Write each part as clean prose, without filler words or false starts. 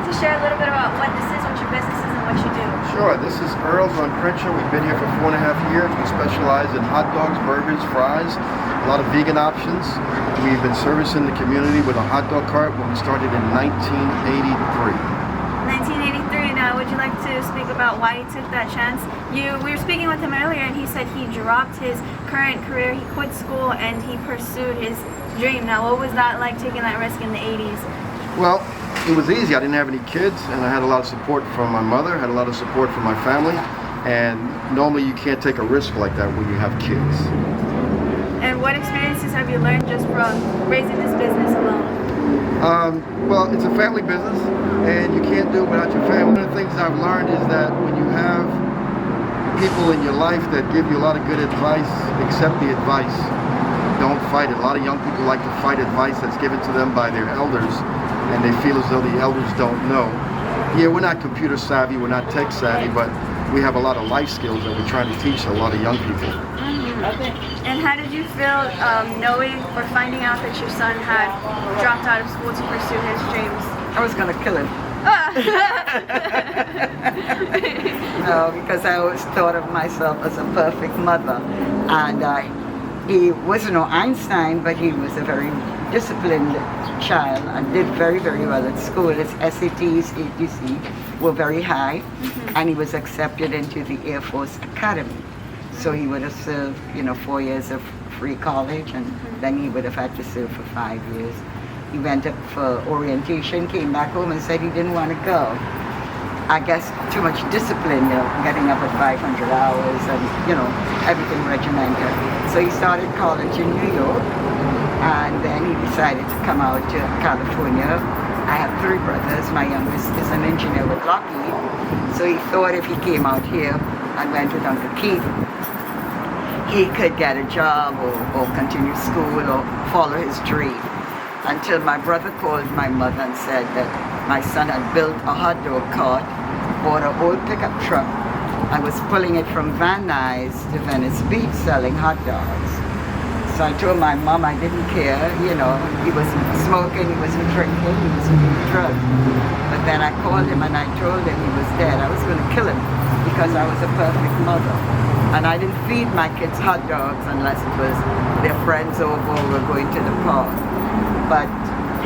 to share a little bit about what this is, what your business is, and what you do? Sure. This is Earle's on Crenshaw. We've been here for 4.5 years. We specialize in hot dogs, burgers, fries, a lot of vegan options. We've been servicing the community with a hot dog cart when we started in 1983. 1983. Now, would you like to speak about why you took that chance? We were speaking with him earlier, and he said he dropped his current career, he quit school, and he pursued his dream. Now, what was that like, taking that risk in the 80s? Well, it was easy. I didn't have any kids, and I had a lot of support from my mother, had a lot of support from my family, and normally you can't take a risk like that when you have kids. And what experiences have you learned just from raising this business alone? Well, it's a family business, and you can't do it without your family. One of the things I've learned is that when you have people in your life that give you a lot of good advice, accept the advice. Don't fight it. A lot of young people like to fight advice that's given to them by their elders, and they feel as though the elders don't know. Yeah, we're not computer savvy, we're not tech savvy, but we have a lot of life skills that we're trying to teach a lot of young people. And how did you feel knowing or finding out that your son had dropped out of school to pursue his dreams? I was going to kill him. No, because I always thought of myself as a perfect mother. And he wasn't no Einstein, but he was a very disciplined child and did very, very well at school. His SATs, ATC were very high, and he was accepted into the Air Force Academy. So he would have served, 4 years of free college, and then he would have had to serve for 5 years. He went up for orientation, came back home and said he didn't want to go. I guess too much discipline, getting up at 500 hours and, everything regimented. So he started college in New York, and then he decided to come out to California. I have 3 brothers. My youngest is an engineer with Lockheed. So he thought if he came out here and went with Uncle Keith, he could get a job or continue school or follow his dream. Until my brother called my mother and said that my son had built a hot dog cart, bought an old pickup truck, and was pulling it from Van Nuys to Venice Beach selling hot dogs. So I told my mom I didn't care, he wasn't smoking, he wasn't drinking, he wasn't doing drugs. But then I called him and I told him he was dead. I was going to kill him because I was a perfect mother. And I didn't feed my kids hot dogs unless it was their friends over or we're going to the park. But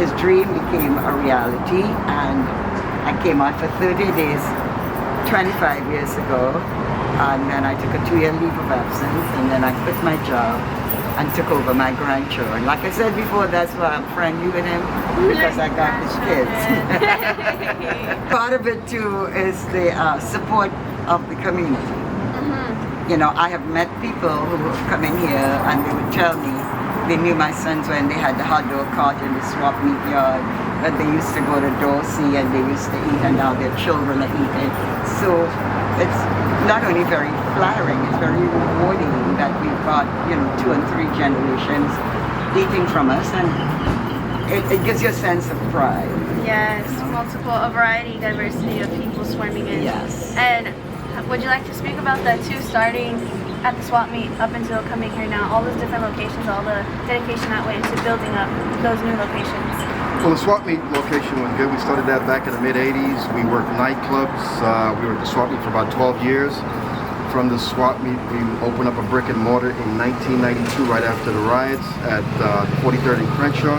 his dream became a reality, and I came out for 30 days 25 years ago, and then I took a 2-year leave of absence, and then I quit my job and took over my grandchildren. Like I said before, that's why I'm friendly with him, because I got his kids. Part of it too is the support of the community. I have met people who have come in here and they would tell me they knew my sons when they had the hot dog cart in the swap meet yard, that they used to go to Dorsey and they used to eat, and now their children are eating. So it's not only very flattering, it's very rewarding that we've got 2 and 3 generations eating from us, and it gives you a sense of pride. Yes, a variety, diversity of people swarming in. Yes. And would you like to speak about that too, starting at the swap meet up until coming here now, all those different locations, all the dedication that went into building up those new locations? Well, the swap meet location was good. We started that back in the mid-80s. We worked nightclubs. We were at the swap meet for about 12 years. From the swap meet, we opened up a brick and mortar in 1992, right after the riots, at 43rd and Crenshaw.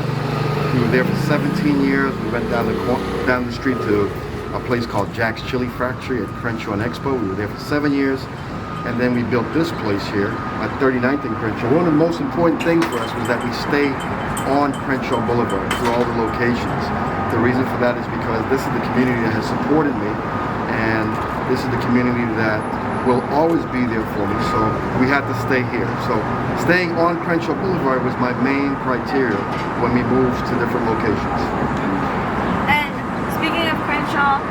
We were there for 17 years. We went down the street to a place called Jack's Chili Factory at Crenshaw and Expo. We were there for 7 years. And then we built this place here at 39th and Crenshaw. One of the most important things for us was that we stay on Crenshaw Boulevard through all the locations. The reason for that is because this is the community that has supported me, and this is the community that will always be there for me, so we had to stay here. So staying on Crenshaw Boulevard was my main criteria when we moved to different locations. And speaking of Crenshaw,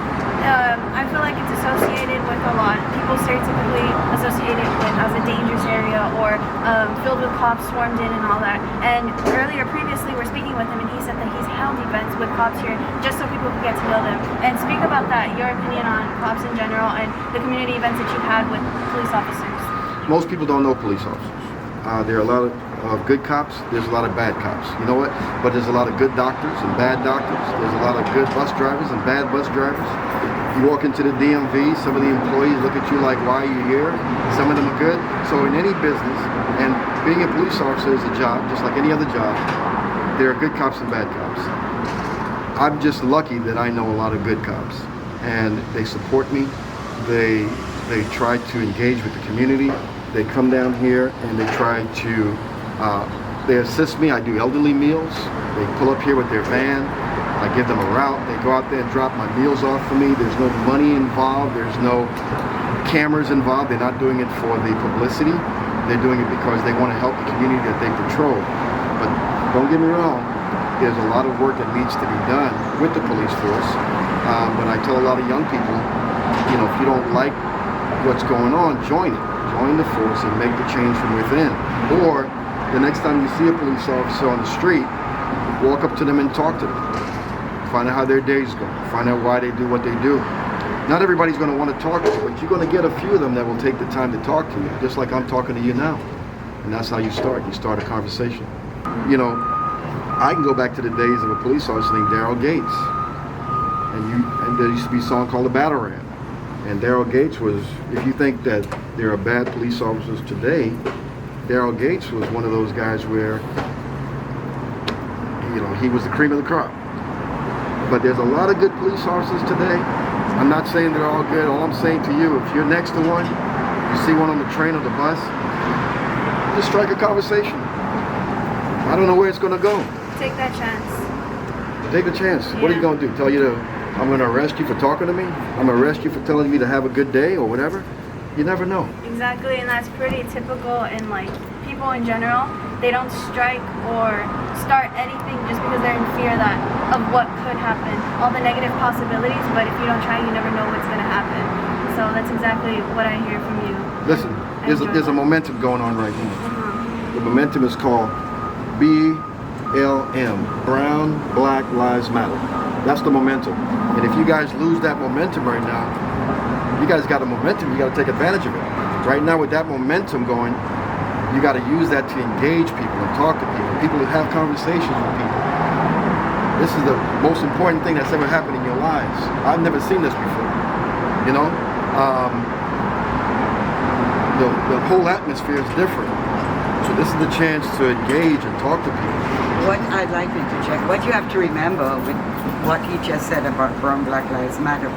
I feel like it's associated with a lot. People stereotypically associate it with as a dangerous area or filled with cops swarmed in and all that. And previously, we're speaking with him, and he said that he's held events with cops here just so people can get to know them. And speak about that, your opinion on cops in general and the community events that you've had with police officers. Most people don't know police officers. There are a lot of of good cops, there's a lot of bad cops. You know what? But there's a lot of good doctors and bad doctors. There's a lot of good bus drivers and bad bus drivers. You walk into the DMV, some of the employees look at you like, why are you here? Some of them are good. So in any business, and being a police officer is a job, just like any other job, there are good cops and bad cops. I'm just lucky that I know a lot of good cops, and they support me. They try to engage with the community. They come down here and they try to, they assist me. I do elderly meals. They pull up here with their van. I give them a route. They go out there and drop my meals off for me. There's no money involved. There's no cameras involved. They're not doing it for the publicity. They're doing it because they want to help the community that they patrol. But don't get me wrong, there's a lot of work that needs to be done with the police force. But I tell a lot of young people, you know, if you don't like what's going on, join it. Join the force and make the change from within. Or the next time you see a police officer on the street, walk up to them and talk to them. Find out how their day's going. Find out why they do what they do. Not everybody's going to want to talk to you, but you're going to get a few of them that will take the time to talk to you, just like I'm talking to you now. And that's how you start. You start a conversation. You know, I can go back to the days of a police officer named Daryl Gates. And there used to be a song called The Battle Ram. And Daryl Gates was, if you think that there are bad police officers today, Daryl Gates was one of those guys where, you know, he was the cream of the crop. But there's a lot of good police officers today. I'm not saying they're all good. All I'm saying to you, if you're next to one, you see one on the train or the bus, just strike a conversation. I don't know where it's going to go. Take that chance. Take a chance. Yeah. What are you going to do? Tell you to, I'm going to arrest you for talking to me? I'm going to arrest you for telling me to have a good day or whatever? You never know. Exactly, and that's pretty typical in like people in general. They don't strike or start anything just because they're in fear of what could happen. All the negative possibilities, but if you don't try, you never know what's going to happen. So that's exactly what I hear from you. Listen, there's a momentum going on right now. The momentum is called BLM, Brown Black Lives Matter. That's the momentum. And if you guys lose that momentum right now, you guys got a momentum, you got to take advantage of it. Right now with that momentum going, you got to use that to engage people and talk to people who have conversations with people. This is the most important thing that's ever happened in your lives. I've never seen this before, you know? The whole atmosphere is different. So this is the chance to engage and talk to people. What I'd like you to check, what you have to remember with what he just said about Brown Black Lives Matter,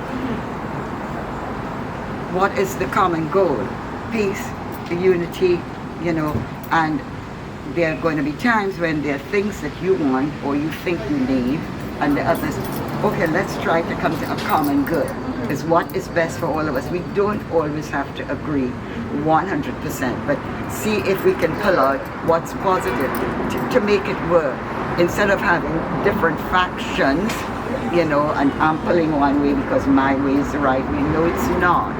what is the common goal? Peace, unity, you know, and there are going to be times when there are things that you want or you think you need, and the others, okay, let's try to come to a common good. Is what is best for all of us. We don't always have to agree 100%, but see if we can pull out what's positive to make it work. Instead of having different factions, you know, and I'm pulling one way because my way is the right way. No, it's not.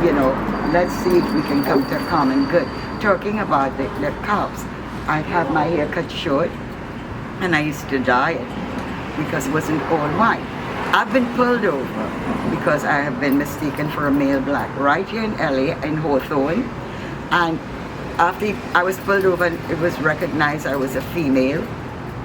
You know, let's see if we can come to a common good. Talking about the cops, I'd have my hair cut short and I used to dye it because it wasn't all white. I've been pulled over because I have been mistaken for a male black right here in LA, in Hawthorne. And after I was pulled over and it was recognized I was a female,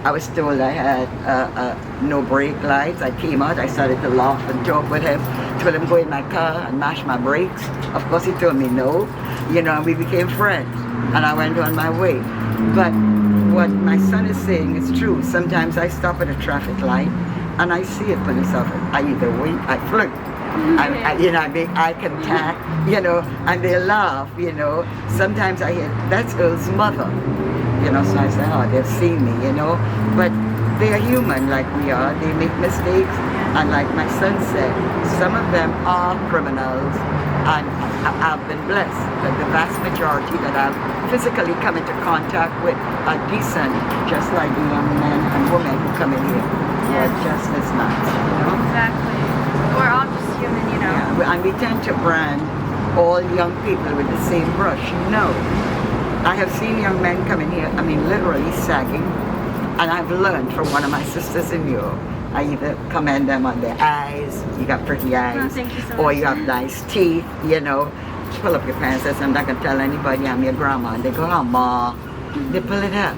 I was told I had no brake lights. I came out, I started to laugh and talk with him, told him go in my car and mash my brakes. Of course he told me no, you know, and we became friends and I went on my way. But what my son is saying is true. Sometimes I stop at a traffic light and I see a police officer. I either wink, I flirt, you know, I make eye contact, you know, and they laugh, you know. Sometimes I hear, that's Earle's mother, you know, so I say, oh, they've seen me, you know. But they are human like we are. They make mistakes, and like my son said, some of them are criminals, and I've been blessed that the vast majority that I've physically come into contact with are decent, just like the young men and women who come in here. Or just as nice, you know? Exactly. We're all just human, you know? Yeah, and we tend to brand all young people with the same brush. No. I have seen young men come in here, I mean literally sagging, and I've learned from one of my sisters in Europe. I either commend them on their eyes, you got pretty eyes, thank you so or much. you have nice teeth, you know. Pull up your pants and say, I'm not going to tell anybody I'm your grandma. And they go, oh, ma, they pull it up.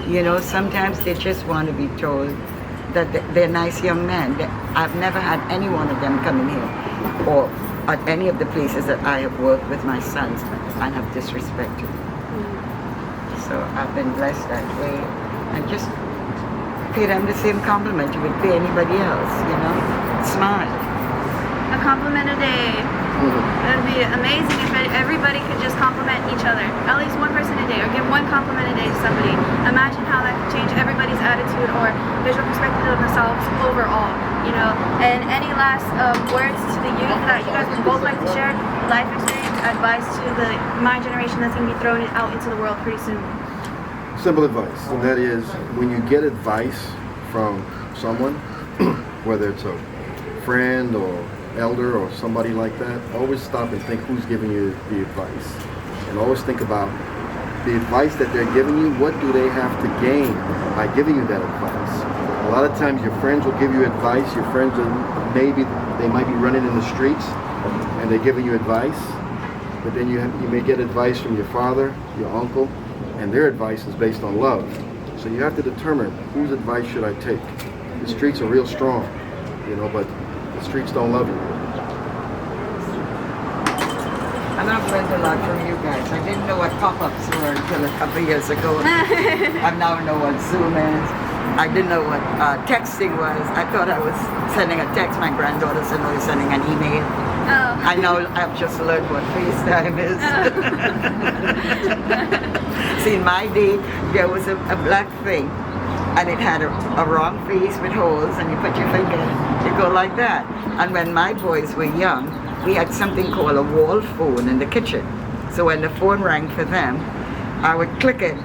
You know, sometimes they just want to be told that they're nice young men. I've never had any one of them come in here or at any of the places that I have worked with my sons and have disrespected. So I've been blessed that way. And just pay them the same compliment you would pay anybody else, you know? Smile. A compliment a day. That'd be amazing if everybody could just compliment each other. At least one person a day, or give one compliment a day to somebody. Imagine how that could change everybody's attitude or visual perspective of themselves overall, you know. And any last words to the youth that you guys would both like to share? Life experience, advice to my generation that's going to be thrown out into the world pretty soon. Simple advice, and that is when you get advice from someone, whether it's a friend or elder or somebody like that, always stop and think who's giving you the advice. And always think about the advice that they're giving you, what do they have to gain by giving you that advice? A lot of times your friends will give you advice, your friends are they might be running in the streets and they're giving you advice, but then you may get advice from your father, your uncle, and their advice is based on love. So you have to determine whose advice should I take. The streets are real strong, you know, but the streets don't love you. And I've learned a lot from you guys. I didn't know what pop-ups were until a couple of years ago. I now know what Zoom is. I didn't know what texting was. I thought I was sending a text. My granddaughter said, no, you're sending an email. Oh. I know I've just learned what FaceTime is. See, in my day, there was a black thing, and it had a wrong face with holes, and you put your finger, you go like that. And when my boys were young, we had something called a wall phone in the kitchen. So when the phone rang for them, I would click it,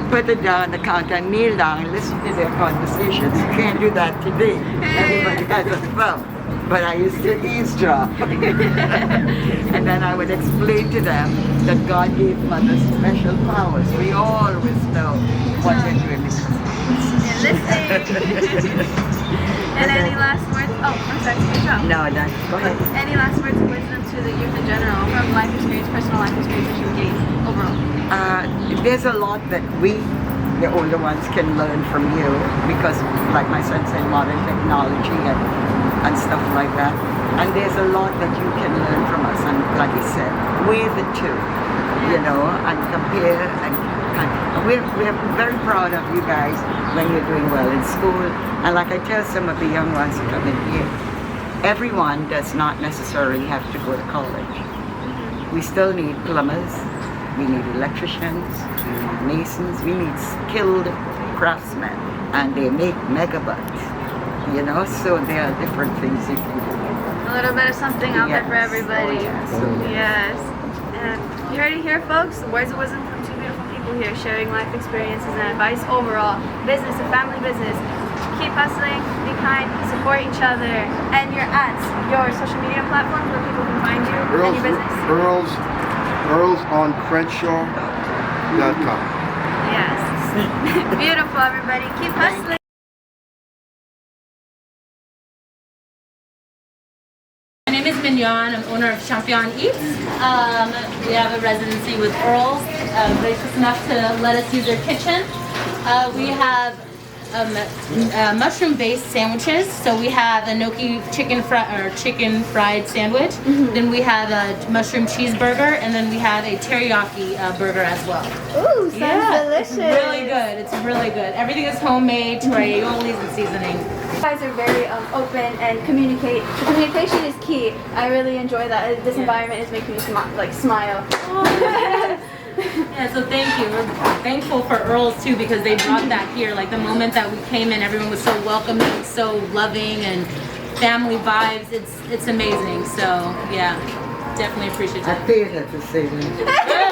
put it down the counter, and kneel down and listen to their conversations. You can't do that today. Everybody has a phone. But I used to eavesdrop. And then I would explain to them that God gave mothers special powers. We always know what they're doing. And any last words? Oh, I'm sorry, good job. No, go ahead. Any last words of wisdom to the youth in general from life experience, personal life experience that you gain overall? There's a lot that we, the older ones, can learn from you because, like my son said, modern technology and stuff like that. And there's a lot that you can learn from us. And like he said, weigh the two, you know, and compare. And we're very proud of you guys when you're doing well in school. And like I tell some of the young ones who come in here, everyone does not necessarily have to go to college. We still need plumbers, we need electricians, we need masons, we need skilled craftsmen, and they make megabucks, you know, so there are different things you can do. A little bit of something out there for everybody. Yes. And you heard it here, folks. The words of wisdom from two beautiful people here sharing life experiences and advice overall. Business and family business. Keep hustling, be kind, support each other, and your ads, your social media platforms where people can find you and your business. Earle's on Crenshaw.com. Yes. Beautiful, everybody. Keep hustling. My name is Mignon. I'm owner of Champion Eats. We have a residency with Earle's, gracious enough to let us use their kitchen. We have mushroom-based sandwiches. So we have a gnocchi chicken fried sandwich. Then we have a mushroom cheeseburger, and then we have a teriyaki burger as well. Ooh, sounds delicious. It's really good. It's really good. Everything is homemade to our aiolis and seasoning. You guys are very open and communicate. The communication is key. I really enjoy that. This environment is making me smile. Yeah, so thank you. We're thankful for Earle's too because they brought that here. Like the moment that we came in, everyone was so welcoming, so loving, and family vibes. It's amazing. So yeah, definitely appreciate I it. paid her to say that.